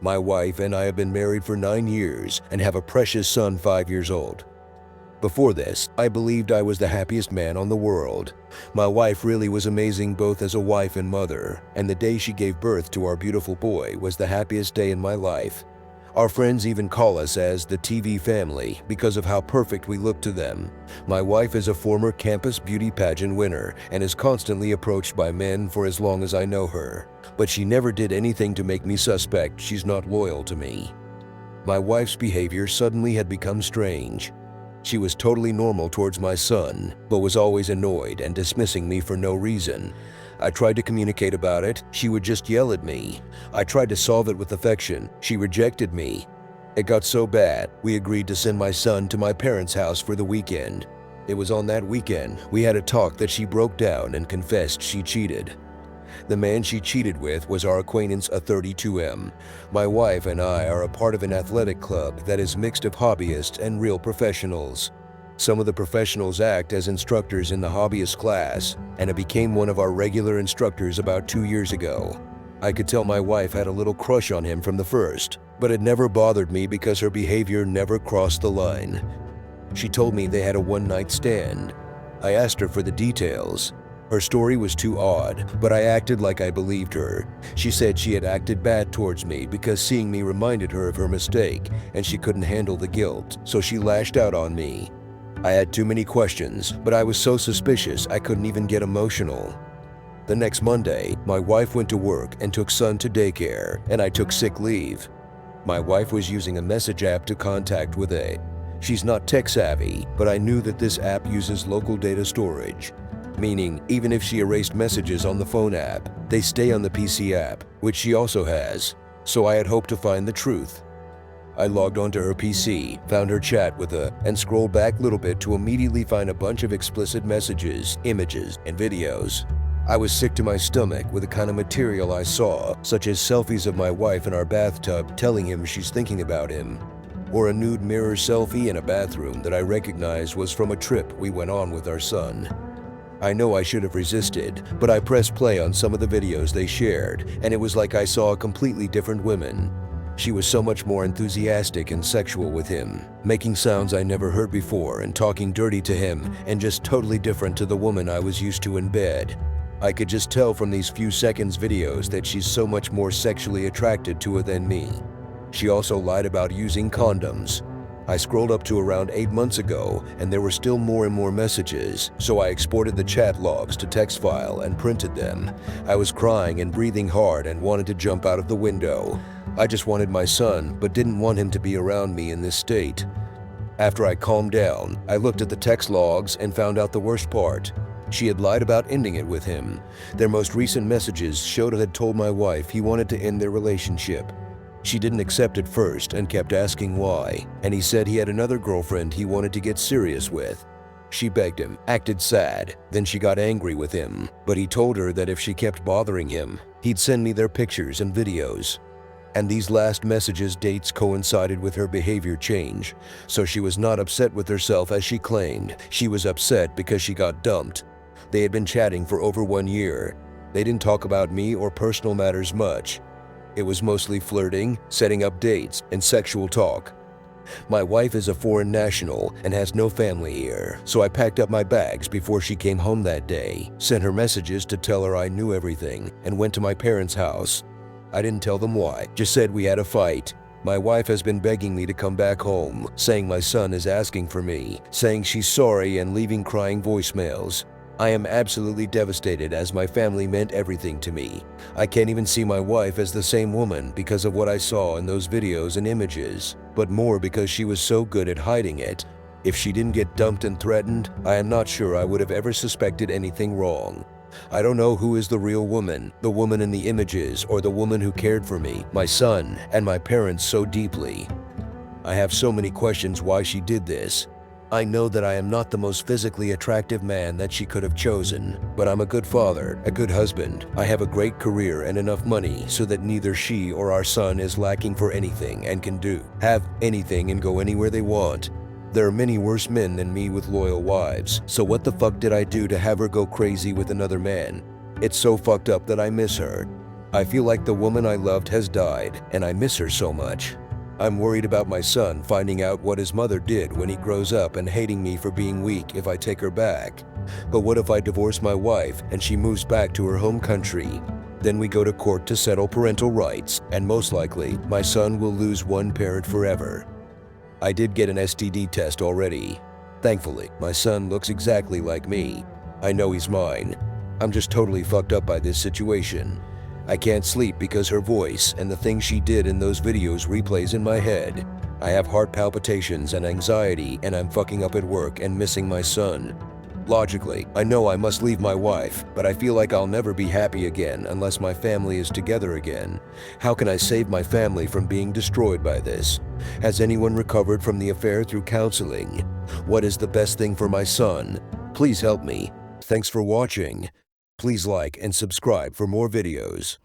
My wife and I have been married for 9 years and have a precious son 5 years old. Before this, I believed I was the happiest man on the world. My wife really was amazing both as a wife and mother, and the day she gave birth to our beautiful boy was the happiest day in my life. Our friends even call us as the TV family because of how perfect we look to them. My wife is a former campus beauty pageant winner and is constantly approached by men for as long as I know her. But she never did anything to make me suspect she's not loyal to me. My wife's behavior suddenly had become strange. She was totally normal towards my son, but was always annoyed and dismissing me for no reason. I tried to communicate about it, she would just yell at me. I tried to solve it with affection, she rejected me. It got so bad, we agreed to send my son to my parents' house for the weekend. It was on that weekend, we had a talk that she broke down and confessed she cheated. The man she cheated with was our acquaintance, a 32M. My wife and I are a part of an athletic club that is mixed of hobbyists and real professionals. Some of the professionals act as instructors in the hobbyist class, and it became one of our regular instructors about 2 years ago. I could tell my wife had a little crush on him from the first, but it never bothered me because her behavior never crossed the line. She told me they had a one-night stand. I asked her for the details. Her story was too odd, but I acted like I believed her. She said she had acted bad towards me because seeing me reminded her of her mistake, and she couldn't handle the guilt, so she lashed out on me. I had too many questions, but I was so suspicious I couldn't even get emotional. The next Monday, my wife went to work and took son to daycare, and I took sick leave. My wife was using a message app to contact with A. She's not tech savvy, but I knew that this app uses local data storage. Meaning, even if she erased messages on the phone app, they stay on the PC app, which she also has. So I had hoped to find the truth. I logged onto her PC, found her chat with her, and scrolled back a little bit to immediately find a bunch of explicit messages, images, and videos. I was sick to my stomach with the kind of material I saw, such as selfies of my wife in our bathtub telling him she's thinking about him, or a nude mirror selfie in a bathroom that I recognized was from a trip we went on with our son. I know I should have resisted, but I pressed play on some of the videos they shared, and it was like I saw a completely different woman. She was so much more enthusiastic and sexual with him, making sounds I never heard before and talking dirty to him, and just totally different to the woman I was used to in bed. I could just tell from these few seconds videos that she's so much more sexually attracted to her than me. She also lied about using condoms. I scrolled up to around 8 months ago, and there were still more and more messages, so I exported the chat logs to text file and printed them. I was crying and breathing hard and wanted to jump out of the window. I just wanted my son, but didn't want him to be around me in this state. After I calmed down, I looked at the text logs and found out the worst part. She had lied about ending it with him. Their most recent messages showed I had told my wife he wanted to end their relationship. She didn't accept it first and kept asking why, and he said he had another girlfriend he wanted to get serious with. She begged him, acted sad, then she got angry with him, but he told her that if she kept bothering him, he'd send me their pictures and videos. And these last messages' dates coincided with her behavior change, so she was not upset with herself as she claimed. She was upset because she got dumped. They had been chatting for over 1 year. They didn't talk about me or personal matters much. It was mostly flirting, setting up dates, and sexual talk. My wife is a foreign national and has no family here, so I packed up my bags before she came home that day, sent her messages to tell her I knew everything, and went to my parents' house. I didn't tell them why, just said we had a fight. My wife has been begging me to come back home, saying my son is asking for me, saying she's sorry and leaving crying voicemails. I am absolutely devastated as my family meant everything to me. I can't even see my wife as the same woman because of what I saw in those videos and images, but more because she was so good at hiding it. If she didn't get dumped and threatened, I am not sure I would have ever suspected anything wrong. I don't know who is the real woman, the woman in the images or the woman who cared for me, my son, and my parents so deeply. I have so many questions why she did this. I know that I am not the most physically attractive man that she could have chosen, but I'm a good father, a good husband. I have a great career and enough money so that neither she or our son is lacking for anything and can have anything and go anywhere they want. There are many worse men than me with loyal wives, so what the fuck did I do to have her go crazy with another man? It's so fucked up that I miss her. I feel like the woman I loved has died, and I miss her so much. I'm worried about my son finding out what his mother did when he grows up and hating me for being weak if I take her back. But what if I divorce my wife and she moves back to her home country? Then we go to court to settle parental rights, and most likely, my son will lose one parent forever. I did get an STD test already. Thankfully, my son looks exactly like me. I know he's mine. I'm just totally fucked up by this situation. I can't sleep because her voice and the things she did in those videos replays in my head. I have heart palpitations and anxiety, and I'm fucking up at work and missing my son. Logically, I know I must leave my wife, but I feel like I'll never be happy again unless my family is together again. How can I save my family from being destroyed by this? Has anyone recovered from the affair through counseling? What is the best thing for my son? Please help me. Thanks for watching. Please like and subscribe for more videos.